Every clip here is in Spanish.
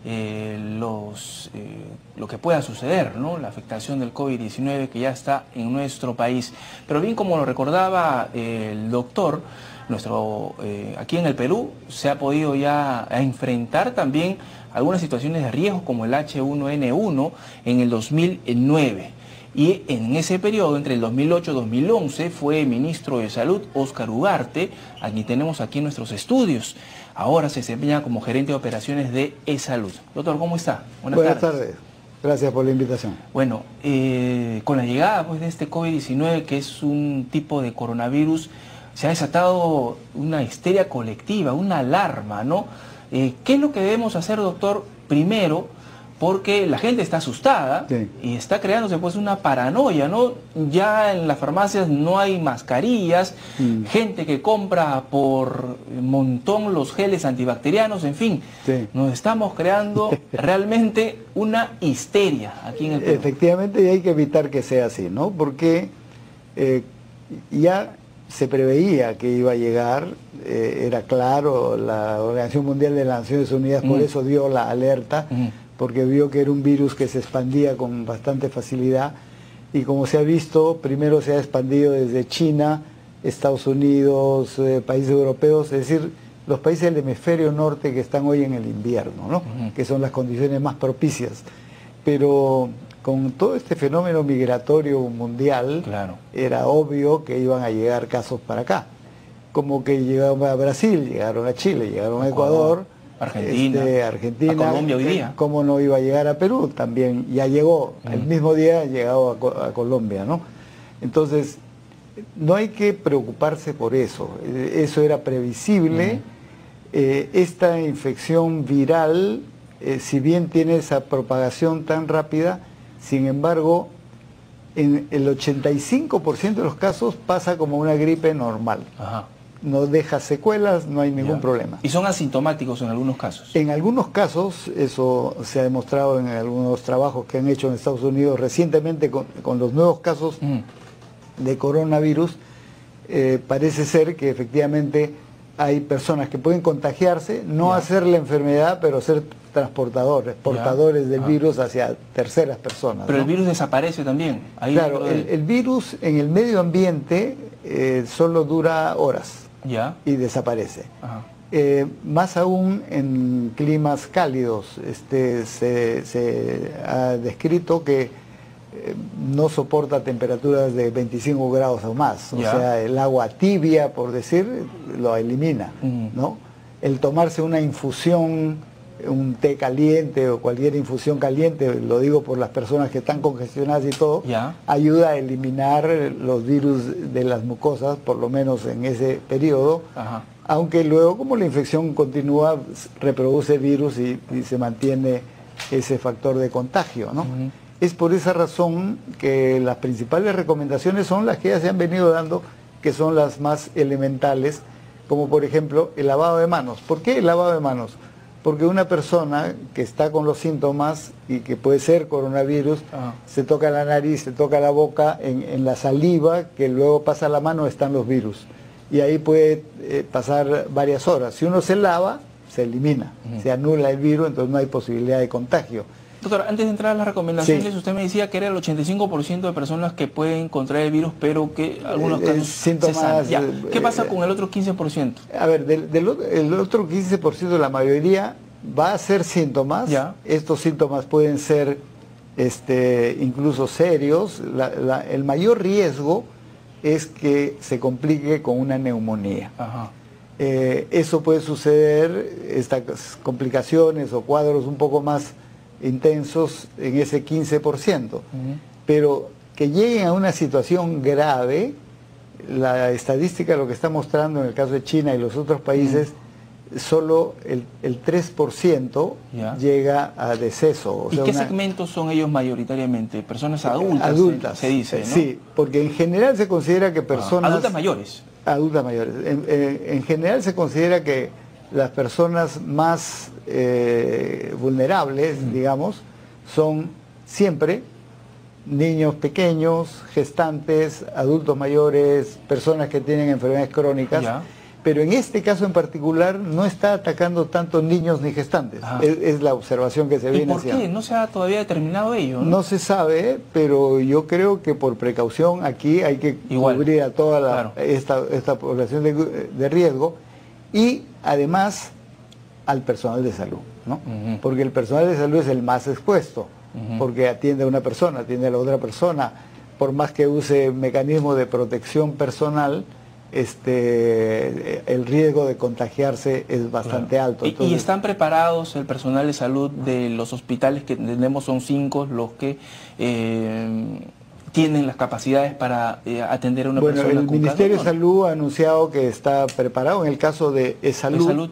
lo que pueda suceder, ¿no? La afectación del COVID-19 que ya está en nuestro país. Pero bien, como lo recordaba el doctor, aquí en el Perú se ha podido ya enfrentar también algunas situaciones de riesgo como el H1N1 en el 2009. Y en ese periodo, entre el 2008 y 2011, fue ministro de Salud Óscar Ugarte, a quien tenemos aquí en nuestros estudios. Ahora se desempeña como gerente de operaciones de eSalud. Doctor, ¿cómo está? Buenas tardes. Gracias por la invitación. Bueno, con la llegada pues, de este COVID-19, que es un tipo de coronavirus, se ha desatado una histeria colectiva, una alarma, ¿no? ¿Qué es lo que debemos hacer, doctor? Primero, porque la gente está asustada, sí, y está creándose pues una paranoia, ¿no? Ya en las farmacias no hay mascarillas, gente que compra por montón los geles antibacterianos, en fin, sí, nos estamos creando realmente una histeria aquí en el Perú. Efectivamente, y hay que evitar que sea así, ¿no? Porque ya se preveía que iba a llegar, era claro, la Organización Mundial de las Naciones Unidas por eso dio la alerta, porque vio que era un virus que se expandía con bastante facilidad, y como se ha visto, primero se ha expandido desde China, Estados Unidos, países europeos, es decir, los países del hemisferio norte que están hoy en el invierno, ¿no? Que son las condiciones más propicias. Pero con todo este fenómeno migratorio mundial, claro, era obvio que iban a llegar casos para acá. Como que llegaron a Brasil, llegaron a Chile, llegaron a Ecuador, Argentina, Argentina, a Colombia hoy día. ¿Cómo no iba a llegar a Perú? También ya llegó, el mismo día ha llegado a Colombia, ¿no? Entonces, no hay que preocuparse por eso. Eso era previsible. Esta infección viral, si bien tiene esa propagación tan rápida, sin embargo, en el 85% de los casos pasa como una gripe normal. Ajá. No deja secuelas, no hay ningún problema. ¿Y son asintomáticos en algunos casos? En algunos casos, eso se ha demostrado en algunos trabajos que han hecho en Estados Unidos recientemente con los nuevos casos de coronavirus, parece ser que efectivamente hay personas que pueden contagiarse, no hacer la enfermedad, pero ser transportadores, portadores del virus hacia terceras personas. Pero ¿no? el virus desaparece también. Ahí claro, el virus en el medio ambiente solo dura horas y desaparece. Más aún en climas cálidos, se ha descrito que no soporta temperaturas de 25 grados o más. O sea, el agua tibia, por decir, lo elimina, ¿no? El tomarse una infusión, un té caliente o cualquier infusión caliente, lo digo por las personas que están congestionadas y todo, ayuda a eliminar los virus de las mucosas, por lo menos en ese periodo, aunque luego como la infección continúa, reproduce virus y se mantiene ese factor de contagio, ¿no? Es por esa razón que las principales recomendaciones son las que ya se han venido dando, que son las más elementales, como por ejemplo el lavado de manos. ¿Por qué el lavado de manos? Porque una persona que está con los síntomas y que puede ser coronavirus, se toca la nariz, se toca la boca, en la saliva que luego pasa a la mano están los virus. Y ahí puede pasar varias horas. Si uno se lava, se elimina, se anula el virus, entonces no hay posibilidad de contagio. Doctor, antes de entrar a las recomendaciones, usted me decía que era el 85% de personas que pueden contraer el virus, pero que algunos casos síntomas, ¿Qué pasa con el otro 15%? A ver, el otro 15%, la mayoría va a ser síntomas. Estos síntomas pueden ser incluso serios. El mayor riesgo es que se complique con una neumonía. Eso puede suceder, estas complicaciones o cuadros un poco más intensos en ese 15%, pero que lleguen a una situación grave, la estadística lo que está mostrando en el caso de China y los otros países, solo el 3% llega a deceso. O sea, ¿Y qué segmentos son ellos mayoritariamente? Personas adultas, adultas se dice, ¿no? Sí, porque en general se considera que personas... adultas mayores. Adultas mayores. En general se considera que las personas más vulnerables, digamos, son siempre niños pequeños, gestantes, adultos mayores, personas que tienen enfermedades crónicas, Pero en este caso en particular no está atacando tanto niños ni gestantes. Es la observación que se viene haciendo. ¿Y por qué? ¿No se ha todavía determinado ello? No se sabe, pero yo creo que por precaución aquí hay que cubrir a toda esta población de riesgo y además al personal de salud, ¿no? Porque el personal de salud es el más expuesto, porque atiende a una persona, atiende a la otra persona, por más que use mecanismos de protección personal, el riesgo de contagiarse es bastante alto. Entonces, ¿y están preparados el personal de salud de los hospitales que tenemos? Son 5 los que tienen las capacidades para atender a una persona con el Ministerio de Salud ha anunciado que está preparado. En el caso de salud,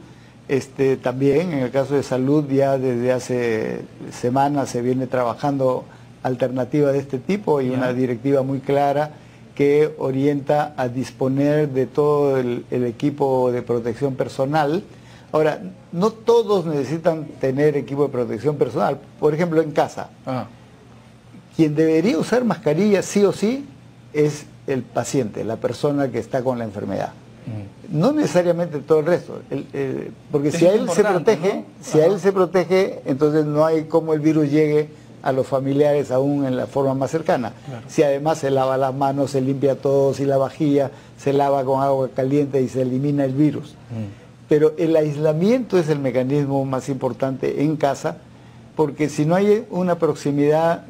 también en el caso de salud ya desde hace semanas se viene trabajando alternativa de este tipo y una directiva muy clara que orienta a disponer de todo el equipo de protección personal. Ahora, no todos necesitan tener equipo de protección personal. Por ejemplo, en casa. Quien debería usar mascarilla sí o sí es el paciente, la persona que está con la enfermedad. No necesariamente todo el resto. Porque si a él se protege, ¿no? Si a él se protege, entonces no hay cómo el virus llegue a los familiares aún en la forma más cercana. Si además se lava las manos, se limpia todo, si la vajilla se lava con agua caliente y se elimina el virus. Pero el aislamiento es el mecanismo más importante en casa, porque si no hay una proximidad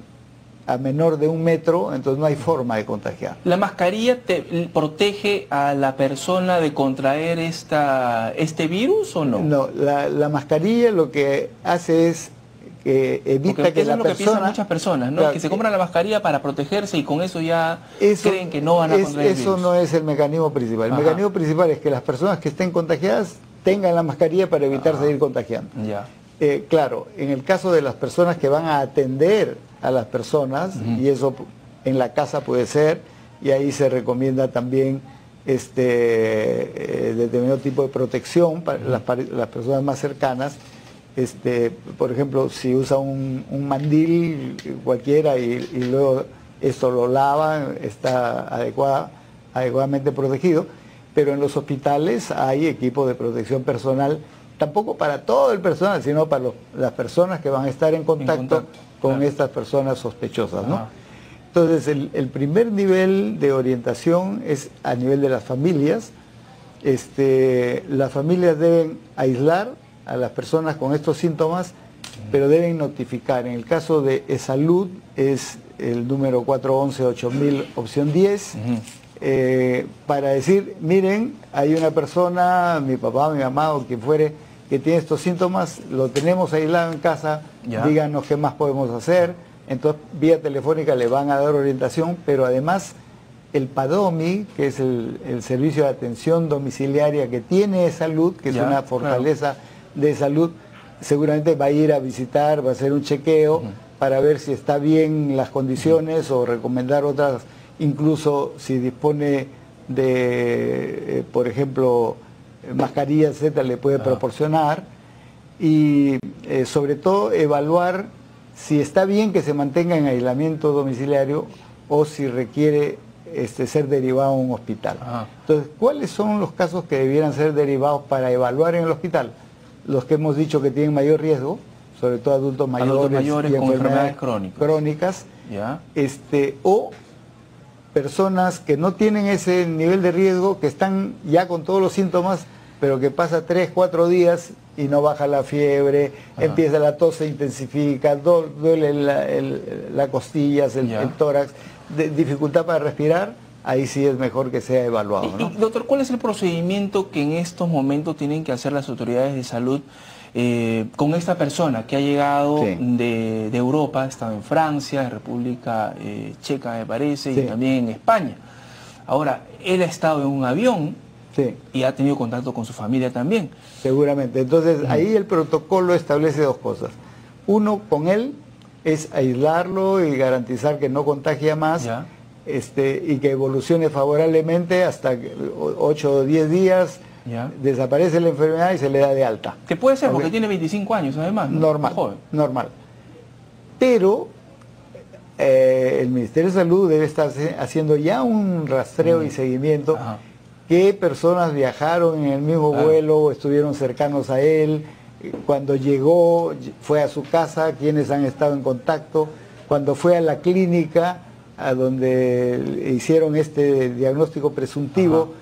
a menor de 1 metro, entonces no hay forma de contagiar. ¿La mascarilla te protege a la persona de contraer este virus o no? No, la mascarilla lo que hace es que evita porque que eso la es lo que persona... piensan muchas personas, ¿no? Claro, que se compran la mascarilla para protegerse y con eso ya creen que no van a contraer el virus. Eso no es el mecanismo principal. El mecanismo principal es que las personas que estén contagiadas tengan la mascarilla para evitar seguir contagiando. Claro, en el caso de las personas que van a atender a las personas, y eso en la casa puede ser, y ahí se recomienda también determinado tipo de protección para las personas más cercanas. Por ejemplo, si usa un mandil cualquiera y luego esto lo lava, está adecuadamente protegido, pero en los hospitales hay equipo de protección personal, tampoco para todo el personal, sino para las personas que van a estar en contacto con estas personas sospechosas, ¿no? Entonces, el primer nivel de orientación es a nivel de las familias. Las familias deben aislar a las personas con estos síntomas, pero deben notificar. En el caso de salud es el número 411-8000, opción 10, para decir, miren, hay una persona, mi papá, mi mamá o quien fuere, que tiene estos síntomas, lo tenemos aislado en casa, díganos qué más podemos hacer. Entonces, vía telefónica le van a dar orientación, pero además el PADOMI, que es el servicio de atención domiciliaria que tiene salud, que es una fortaleza de salud, seguramente va a ir a visitar, va a hacer un chequeo para ver si está bien las condiciones o recomendar otras, incluso si dispone de, por ejemplo, mascarillas, etcétera, le puede proporcionar, y sobre todo evaluar si está bien que se mantenga en aislamiento domiciliario o si requiere ser derivado a un hospital. Entonces, ¿cuáles son los casos que debieran ser derivados para evaluar en el hospital? Los que hemos dicho que tienen mayor riesgo, sobre todo adultos mayores y con enfermedades crónicas, o personas que no tienen ese nivel de riesgo, que están ya con todos los síntomas, pero que pasa 3, 4 días y no baja la fiebre, empieza la tos, se intensifica, duele la costillas, el tórax, dificultad para respirar. Ahí sí es mejor que sea evaluado, ¿no? Doctor, ¿cuál es el procedimiento que en estos momentos tienen que hacer las autoridades de salud con esta persona que ha llegado de Europa, ha estado en Francia, en República Checa me parece, y también en España? Ahora, él ha estado en un avión y ha tenido contacto con su familia también. Seguramente. Entonces, ahí el protocolo establece 2 cosas. Uno, con él, es aislarlo y garantizar que no contagia más, y que evolucione favorablemente hasta 8 o 10 días, desaparece la enfermedad y se le da de alta. Que puede ser porque tiene 25 años además, ¿no? Normal. Pero el Ministerio de Salud debe estar haciendo ya un rastreo y seguimiento qué personas viajaron en el mismo vuelo o estuvieron cercanos a él, cuando llegó, fue a su casa, quiénes han estado en contacto, cuando fue a la clínica, a donde hicieron este diagnóstico presuntivo,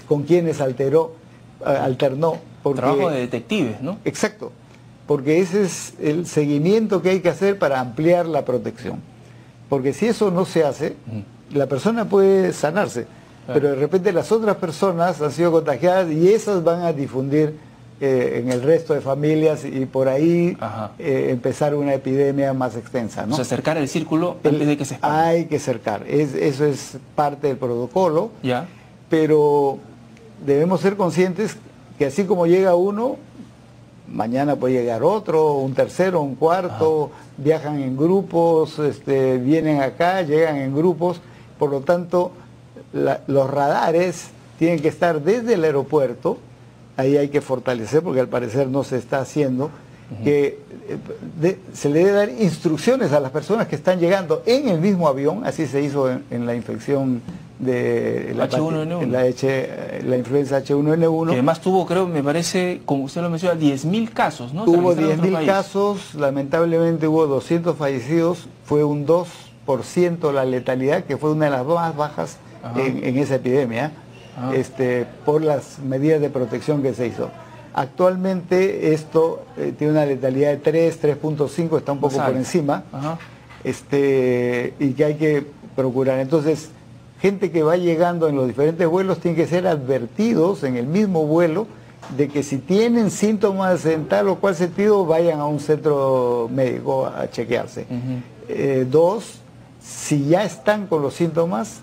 con quiénes alternó. Porque, trabajo de detectives, ¿no? Exacto, porque ese es el seguimiento que hay que hacer para ampliar la protección. Porque si eso no se hace, la persona puede sanarse, pero de repente las otras personas han sido contagiadas y esas van a difundir en el resto de familias y por ahí empezar una epidemia más extensa, ¿no? O sea, cercar el círculo antes de que se expanda. Hay que cercar, eso es parte del protocolo, ya. Pero debemos ser conscientes que así como llega uno, mañana puede llegar otro, un tercero, un cuarto, viajan en grupos, vienen acá, llegan en grupos, por lo tanto los radares tienen que estar desde el aeropuerto. Ahí hay que fortalecer, porque al parecer no se está haciendo, que se le debe dar instrucciones a las personas que están llegando en el mismo avión, así se hizo en la infección de la H1N1. La influenza H1N1. Que además tuvo, creo, me parece, como usted lo menciona, 10.000 casos, ¿no? Hubo 10.000 casos, lamentablemente hubo 200 fallecidos, fue un 2% la letalidad, que fue una de las más bajas en esa epidemia. Por las medidas de protección que se hizo. Actualmente esto tiene una letalidad de 3.5, está un poco por encima, y que hay que procurar. Entonces, gente que va llegando en los diferentes vuelos tiene que ser advertidos en el mismo vuelo de que si tienen síntomas en tal o cual sentido, vayan a un centro médico a chequearse. Dos, si ya están con los síntomas,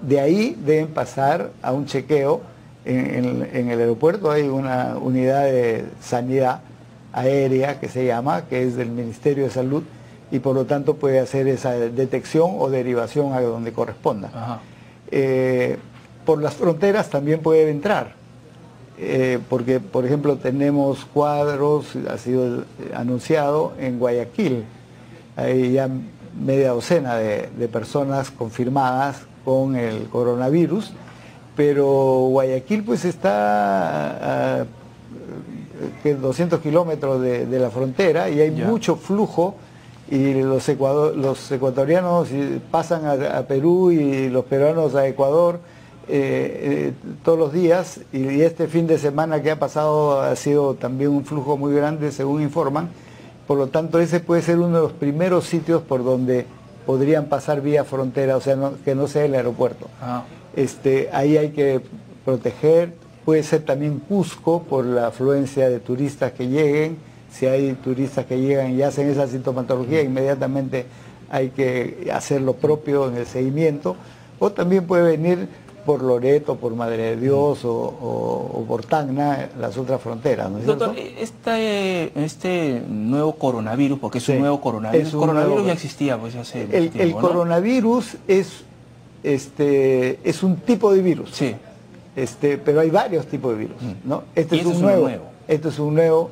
de ahí deben pasar a un chequeo en el aeropuerto. Hay una unidad de sanidad aérea que se llama, que es del Ministerio de Salud, y por lo tanto puede hacer esa detección o derivación a donde corresponda. Por las fronteras también puede entrar, porque por ejemplo tenemos cuadros, ha sido anunciado en Guayaquil, hay ya media docena de personas confirmadas con el coronavirus, pero Guayaquil pues está a 200 kilómetros de la frontera y hay mucho flujo, y los ecuatorianos pasan a Perú y los peruanos a Ecuador todos los días, y este fin de semana que ha pasado ha sido también un flujo muy grande según informan. Por lo tanto, ese puede ser uno de los primeros sitios por donde podrían pasar vía frontera, o sea, que no sea el aeropuerto. Ahí hay que proteger. Puede ser también Cusco por la afluencia de turistas que lleguen. Si hay turistas que llegan y hacen esa sintomatología, inmediatamente hay que hacer lo propio en el seguimiento. O también puede venir por Loreto, por Madre de Dios o por Tacna, las otras fronteras, ¿no es cierto? Doctor, este nuevo coronavirus, porque es un nuevo coronavirus, el coronavirus ya existía pues hace tiempo, el coronavirus es un tipo de virus, pero hay varios tipos de virus, ¿no? Este es un nuevo. Este es un nuevo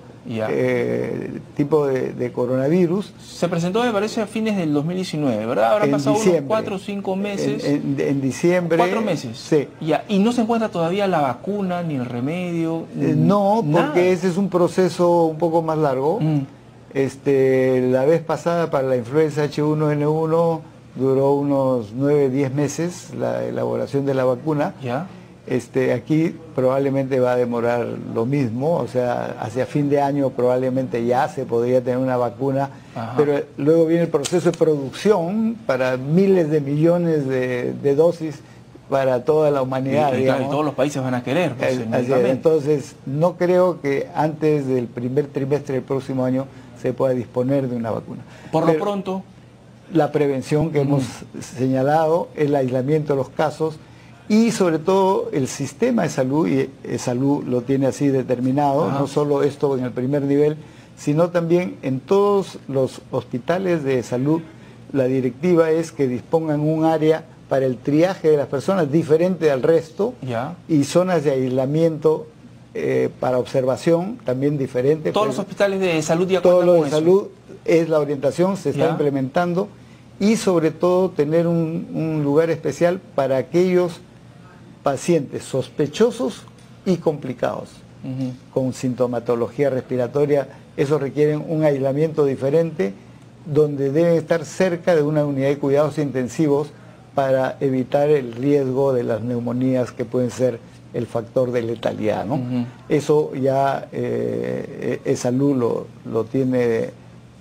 tipo de coronavirus. Se presentó, me parece, a fines del 2019, ¿verdad? Habrá pasado unos 4 o 5 meses. En diciembre. 4 meses. Sí. Y no se encuentra todavía la vacuna, ni el remedio. No, porque ese es un proceso un poco más largo. La vez pasada para la influenza H1N1 duró unos 9, 10 meses la elaboración de la vacuna. Aquí probablemente va a demorar lo mismo, o sea, hacia fin de año probablemente ya se podría tener una vacuna, pero luego viene el proceso de producción para miles de millones de dosis para toda la humanidad. Y todos los países van a querer. Pues, entonces, no creo que antes del primer trimestre del próximo año se pueda disponer de una vacuna. Por lo pronto, la prevención que hemos señalado, el aislamiento de los casos, y sobre todo el sistema de salud, y salud lo tiene así determinado, no solo esto en el primer nivel, sino también en todos los hospitales de salud. La directiva es que dispongan un área para el triaje de las personas diferente al resto, y zonas de aislamiento para observación también diferente. Todos los hospitales de salud ya cuentan con eso. Todos los de salud es la orientación, se está implementando, y sobre todo tener un lugar especial para aquellos pacientes sospechosos y complicados, con sintomatología respiratoria. Eso requiere un aislamiento diferente, donde deben estar cerca de una unidad de cuidados intensivos para evitar el riesgo de las neumonías, que pueden ser el factor de letalidad, ¿no? Eso ya ESALud lo tiene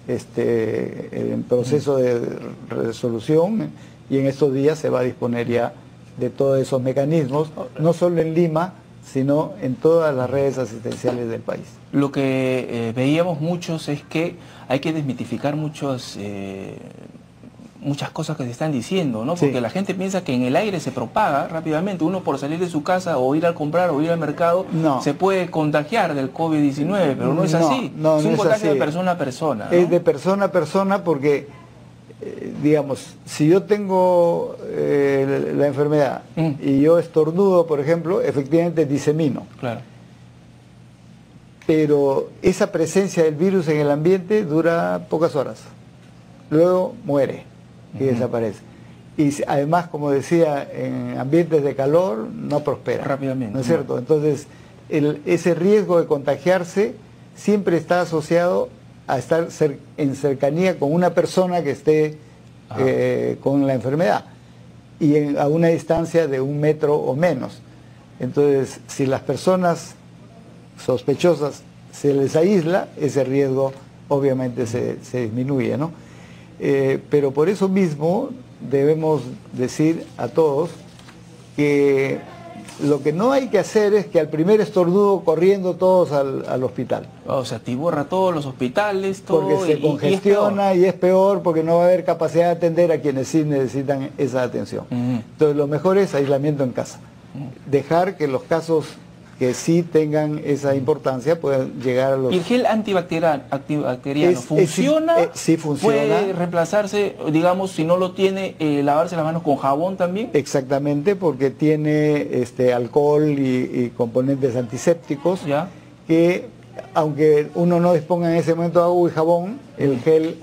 en proceso de resolución, y en estos días se va a disponer ya de todos esos mecanismos, no solo en Lima, sino en todas las redes asistenciales del país. Lo que veíamos muchos es que hay que desmitificar muchas cosas que se están diciendo, ¿no? Porque la gente piensa que en el aire se propaga rápidamente. Uno, por salir de su casa o ir a comprar o ir al mercado, se puede contagiar del COVID-19, pero no es así. Es un contagio de persona a persona, ¿no? Es de persona a persona, porque digamos, si yo tengo la enfermedad y yo estornudo, por ejemplo, efectivamente disemino. Claro. Pero esa presencia del virus en el ambiente dura pocas horas. Luego muere y desaparece. Y además, como decía, en ambientes de calor no prospera. Rápidamente. ¿No es cierto? Entonces, ese riesgo de contagiarse siempre está asociado a estar en cercanía con una persona que esté con la enfermedad, y a una distancia de 1 metro o menos. Entonces, si las personas sospechosas se les aísla, ese riesgo obviamente se disminuye, ¿no? Pero por eso mismo debemos decir a todos que lo que no hay que hacer es que al primer estornudo corriendo todos al hospital. O sea, atiborra todos los hospitales, todo, porque se congestiona y es peor, porque no va a haber capacidad de atender a quienes sí necesitan esa atención. Entonces, lo mejor es aislamiento en casa. Dejar que los casos que sí tengan esa importancia puedan llegar a los... ¿Y el gel antibacteriano funciona? Sí funciona. ¿Puede reemplazarse, digamos, si no lo tiene, lavarse las manos con jabón también? Exactamente, porque tiene alcohol y componentes antisépticos, que aunque uno no disponga en ese momento de agua y jabón, el gel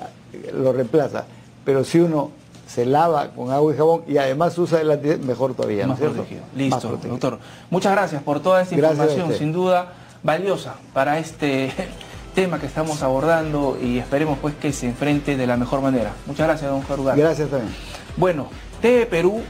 lo reemplaza. Pero si uno se lava con agua y jabón y además usa el antiséptico, mejor todavía. Más protegido. Listo, doctor. Muchas gracias por toda esta información, sin duda valiosa para este tema que estamos abordando, y esperemos pues que se enfrente de la mejor manera. Muchas gracias, don Jorge. Gracias también. Bueno, TV Perú